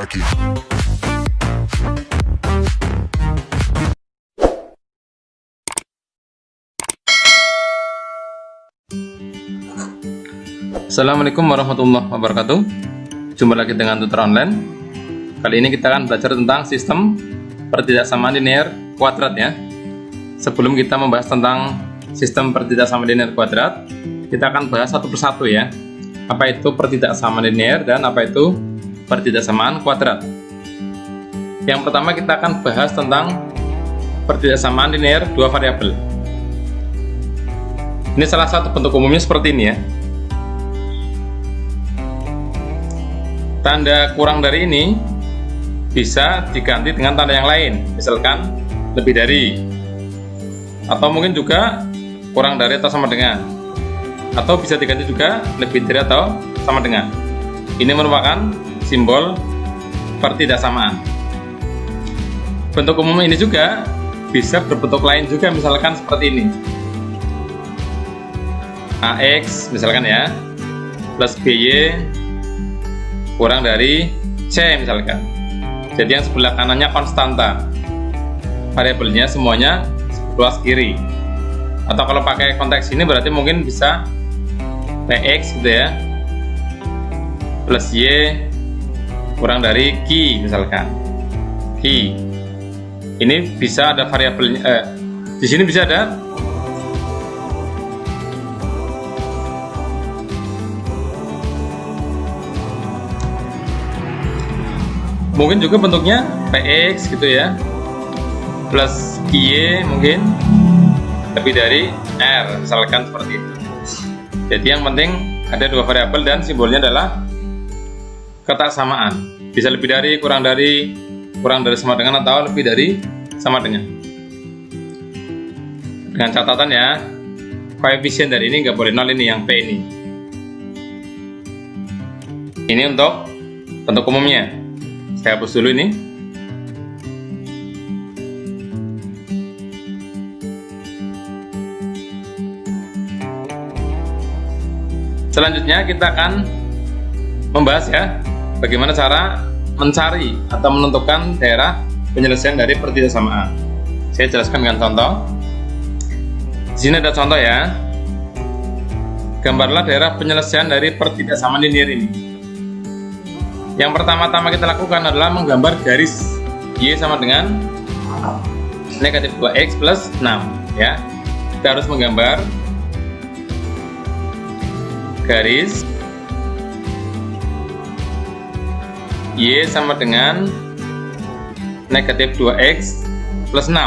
lagi. Assalamualaikum warahmatullahi wabarakatuh. Jumpa lagi dengan tutor online. Kali ini kita akan belajar tentang sistem pertidaksamaan linear kuadrat ya. Sebelum kita membahas tentang sistem pertidaksamaan linear kuadrat, kita akan bahas satu persatu ya. Apa itu pertidaksamaan linear dan apa itu pertidaksamaan kuadrat. Yang pertama kita akan bahas tentang pertidaksamaan linear dua variabel. Ini salah satu bentuk umumnya seperti ini ya. Tanda kurang dari ini bisa diganti dengan tanda yang lain, misalkan lebih dari, atau mungkin juga kurang dari atau sama dengan, atau bisa diganti juga lebih dari atau sama dengan. Ini merupakan simbol pertidaksamaan. Bentuk umum ini juga bisa berbentuk lain juga, misalkan seperti ini, AX misalkan ya, plus BY kurang dari C misalkan. Jadi yang sebelah kanannya konstanta, variabelnya semuanya luas kiri. Atau kalau pakai konteks ini berarti mungkin bisa PX gitu ya, plus Y kurang dari Q misalkan. Q ini bisa ada variabelnya, di sini bisa ada mungkin juga bentuknya PX gitu ya, plus Y mungkin lebih dari R misalkan seperti itu. Jadi yang penting ada dua variabel dan simbolnya adalah ketaksamaan. Bisa lebih dari, kurang dari sama dengan, atau lebih dari sama dengan. Dengan catatan ya, koefisien dari ini nggak boleh nol, ini yang P ini. Ini untuk bentuk umumnya. Saya hapus dulu ini. Selanjutnya kita akan membahas ya, bagaimana cara mencari atau menentukan daerah penyelesaian dari pertidaksamaan. Saya jelaskan dengan contoh. Di sini ada contoh ya. Gambarlah daerah penyelesaian dari pertidaksamaan linear ini. Yang pertama-tama kita lakukan adalah menggambar garis Y sama dengan negatif 2X plus 6 ya. Kita harus menggambar garis Y sama dengan negatif 2X plus 6.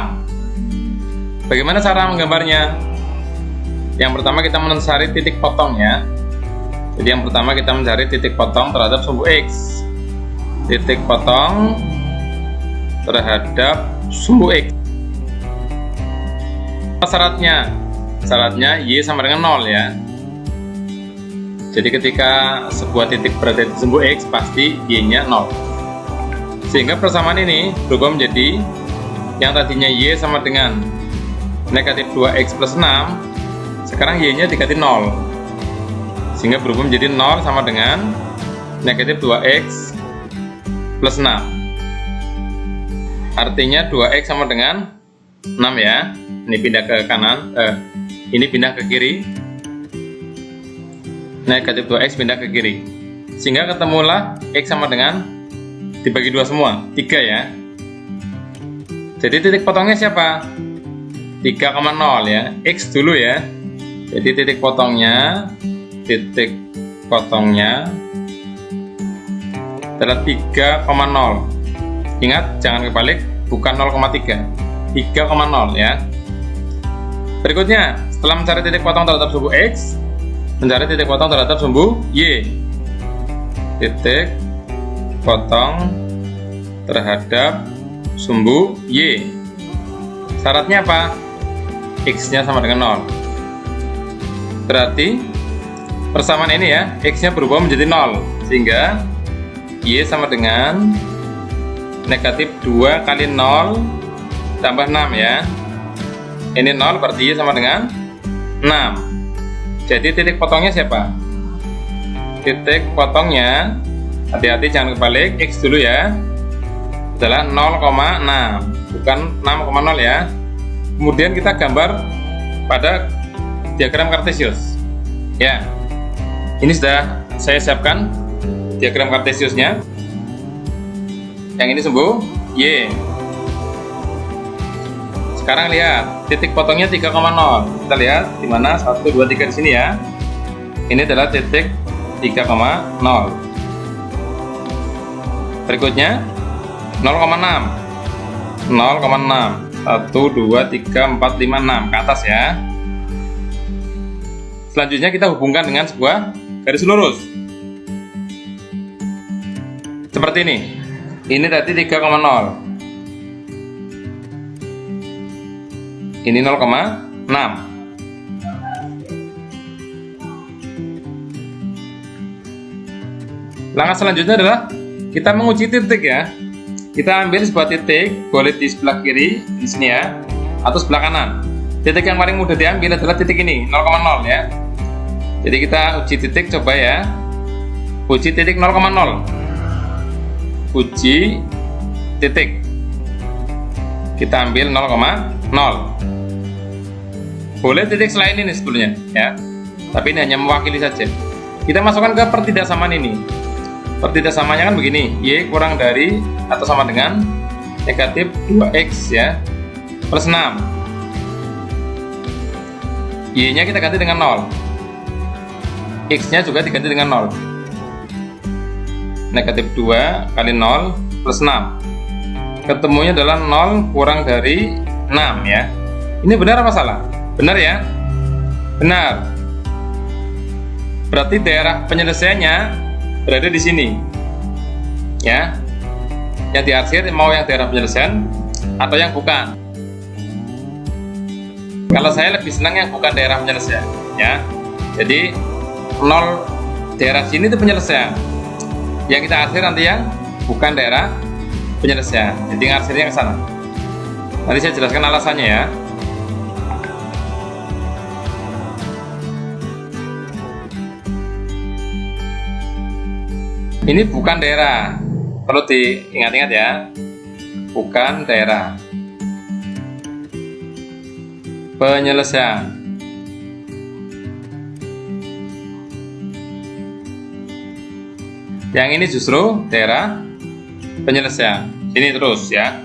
Bagaimana cara menggambarnya? Yang pertama kita mencari titik potong ya. Jadi yang pertama kita mencari titik potong terhadap sumbu X. Titik potong terhadap sumbu X. Syaratnya Y sama dengan 0 ya. Jadi ketika sebuah titik berada di sumbu X, pasti Y-nya 0. Sehingga persamaan ini berubah menjadi yang tadinya Y sama dengan negatif 2X plus 6, sekarang Y-nya diganti 0. Sehingga berubah menjadi 0 sama dengan negatif 2X plus 6. Artinya 2X sama dengan 6 ya. Ini pindah ke kanan, ini pindah ke kiri. Negatif 2X pindah ke kiri. Sehingga ketemulah X sama dengan dibagi 2 semua, 3 ya. Jadi titik potongnya siapa? 3,0 ya. X dulu ya. Jadi titik potongnya adalah 3,0. Ingat, jangan kebalik, bukan 0,3, 3,0 ya. Berikutnya, setelah mencari titik potong terhadap sumbu X, mencari titik potong terhadap sumbu Y. Titik potong terhadap sumbu Y. Syaratnya apa? X-nya sama dengan 0. Berarti persamaan ini ya, X-nya berubah menjadi 0, sehingga Y sama dengan negatif 2 kali 0 tambah 6 ya. Ini 0 berarti Y sama dengan 6. Jadi titik potongnya siapa? Titik potongnya Hati-hati jangan kebalik, X dulu ya. Adalah 0,6, bukan 6,0 ya. Kemudian kita gambar pada diagram Kartesius. Ya, ini sudah saya siapkan diagram Kartesiusnya. Yang ini sumbu Y. Sekarang lihat titik potongnya 3,0. Kita lihat di mana 1, 2, 3 di sini ya. Ini adalah titik 3,0. Berikutnya 0,6. 0,6. 1, 2, 3, 4, 5, 6 ke atas ya. Selanjutnya kita hubungkan dengan sebuah garis lurus seperti ini. Ini tadi 3,0. Ini 0,6. Langkah selanjutnya adalah kita menguji titik ya. Kita ambil sebuah titik, boleh di sebelah kiri di sini ya, atau sebelah kanan. Titik yang paling mudah diambil adalah titik ini, 0,0 ya. Jadi kita uji titik, coba ya. Uji titik 0,0. Uji titik. Kita ambil 0,0. Boleh titik selain ini sebetulnya ya. Tapi ini hanya mewakili saja. Kita masukkan ke pertidaksamaan ini. Pertidaksamaannya kan begini, Y kurang dari atau sama dengan negatif 2X ya, plus 6. Y nya kita ganti dengan 0, X nya juga diganti dengan 0. Negatif 2 kali 0 plus 6, ketemunya adalah 0 kurang dari 6 ya. Ini benar apa salah? Benar ya? Benar. Berarti daerah penyelesaiannya berada di sini ya. Yang diarsir mau yang daerah penyelesaian atau yang bukan. Kalau saya lebih senang yang bukan daerah penyelesaian ya. Jadi 0 daerah sini itu penyelesaian, yang kita arsir nanti yang bukan daerah penyelesaian. Jadi ngarsirnya ke sana. Nanti saya jelaskan alasannya ya. Ini bukan daerah, perlu diingat-ingat ya, bukan daerah penyelesaian. Yang ini justru daerah penyelesaian. Ini terus ya,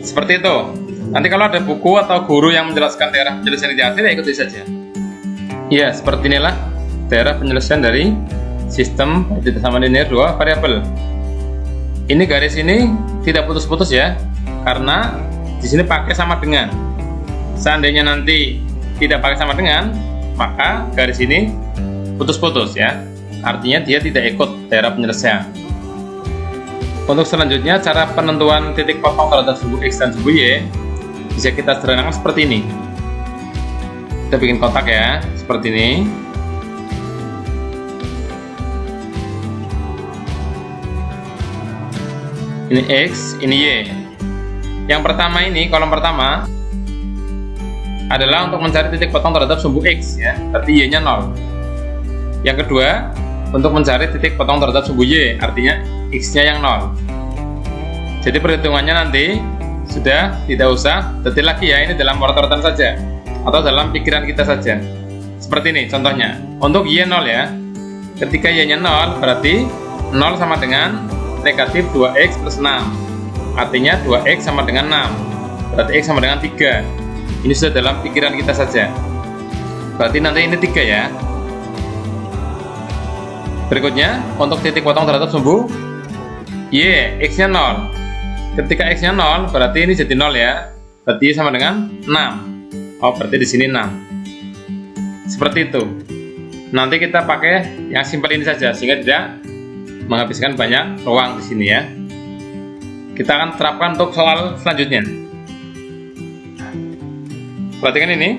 seperti itu. Nanti kalau ada buku atau guru yang menjelaskan daerah penyelesaian di akhir, ya ikuti saja. Ya, seperti inilah daerah penyelesaian dari sistem pertidaksamaan linear dua variabel. Ini garis ini tidak putus-putus ya, karena di sini pakai sama dengan. Seandainya nanti tidak pakai sama dengan, maka garis ini putus-putus ya. Artinya dia tidak ikut daerah penyelesaian. Untuk selanjutnya, cara penentuan titik potong terhadap sumbu X dan sumbu Y bisa kita sederhanakan seperti ini. Kita bikin kotak ya, seperti ini. Ini X, ini Y. Yang pertama ini, kolom pertama adalah untuk mencari titik potong terhadap sumbu X ya, berarti Y nya 0. Yang kedua, untuk mencari titik potong terhadap sumbu Y, artinya X nya yang 0. Jadi perhitungannya nanti sudah tidak usah detail lagi ya, ini dalam urat-uratan saja atau dalam pikiran kita saja. Seperti ini contohnya. Untuk Y 0 ya, ketika Y nya 0 berarti 0 sama dengan negatif 2X plus 6, artinya 2X sama dengan 6, berarti X sama dengan 3. Ini sudah dalam pikiran kita saja, berarti nanti ini 3 ya. Berikutnya, untuk titik potong terhadap sumbu Y, X nya 0. Ketika X nya 0 berarti ini jadi 0 ya, berarti Y sama dengan 6. Oh, berarti di sini 6. Seperti itu. Nanti kita pakai yang simpel ini saja sehingga tidak menghabiskan banyak ruang di sini ya. Kita akan terapkan untuk soal selanjutnya. Perhatikan ini.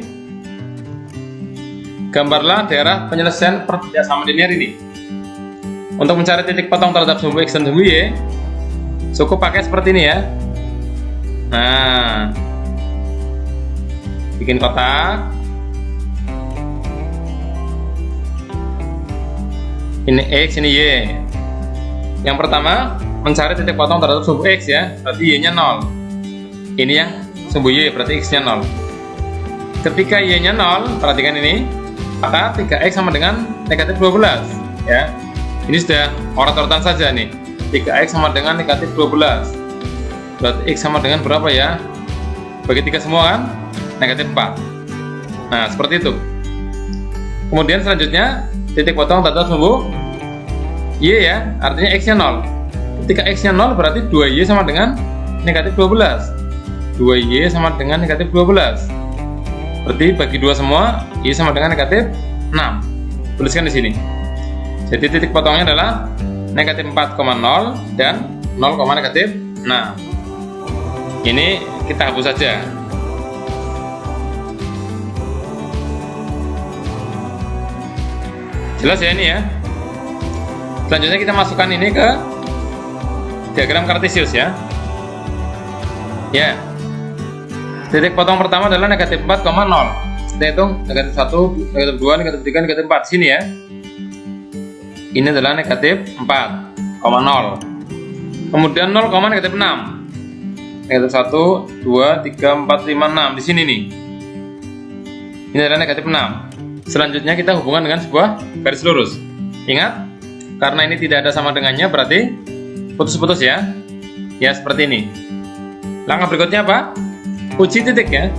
Gambarlah daerah penyelesaian pertidaksamaan linear ini. Untuk mencari titik potong terhadap sumbu X dan sumbu Y, cukup pakai seperti ini ya. Nah, bikin kotak. Ini X, ini Y. Yang pertama, mencari titik potong terhadap sumbu X ya, berarti Y-nya 0. Ini yang sumbu Y, berarti X-nya 0. Ketika Y-nya 0, perhatikan ini, maka 3X sama dengan negatif 12 ya. Ini sudah orat-oratan saja nih. 3X sama dengan negatif 12. Berarti X sama dengan berapa ya? Bagi 3 semua kan? Negatif 4. Nah, seperti itu. Kemudian selanjutnya, titik potong terhadap sumbu Y ya, artinya X-nya 0. Ketika X-nya 0 berarti 2Y sama dengan negatif 12. 2Y sama dengan negatif 12. Berarti bagi 2 semua, Y sama dengan negatif 6. Tuliskan di sini. Jadi titik potongnya adalah negatif 4,0 dan 0, negatif 6. Ini kita hapus saja. Jelas ya ini ya. Selanjutnya kita masukkan ini ke diagram Kartesius ya. Ya. Titik potong pertama adalah negatif 4,0. Kita hitung negatif 1, negatif 2, negatif 3, negatif 4 sini ya. Ini adalah negatif 4,0. Kemudian 0, negatif 6. Negatif 1, 2, 3, 4, 5, 6 di sini nih. Ini adalah negatif 6. Selanjutnya kita hubungkan dengan sebuah garis lurus. Ingat, karena ini tidak ada sama dengannya berarti putus-putus ya. Ya seperti ini. Langkah berikutnya apa? Uji titik ya.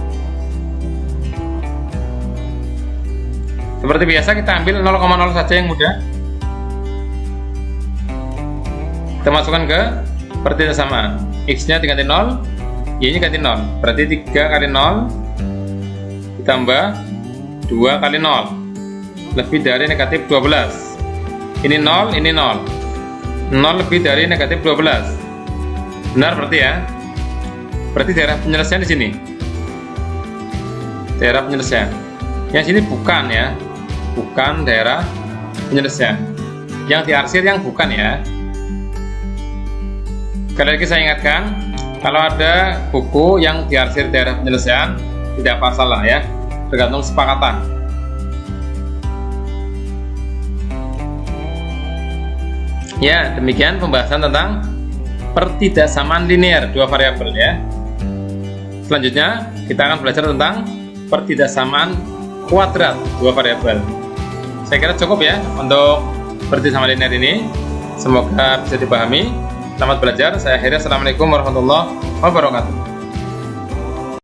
Seperti biasa kita ambil 0,0 saja yang mudah. Kita masukkan ke pertidasamaan. X-nya diganti 0, Y-nya ganti 0. Berarti 3 kali 0 ditambah 2 kali 0 lebih dari negatif 12. Ini 0, ini 0. 0 lebih dari negatif 12. Benar berarti ya. Berarti daerah penyelesaian di sini. Daerah penyelesaian. Yang sini bukan ya. Bukan daerah penyelesaian. Yang diarsir yang bukan ya. Sekali lagi saya ingatkan, kalau ada buku yang diarsir daerah penyelesaian tidak masalah ya. Tergantung kesepakatan. Ya, demikian pembahasan tentang pertidaksamaan linear dua variabel ya. Selanjutnya kita akan belajar tentang pertidaksamaan kuadrat dua variabel. Saya kira cukup ya untuk pertidaksamaan linear ini. Semoga bisa dipahami. Selamat belajar. Saya akhiri. Assalamualaikum warahmatullahi wabarakatuh.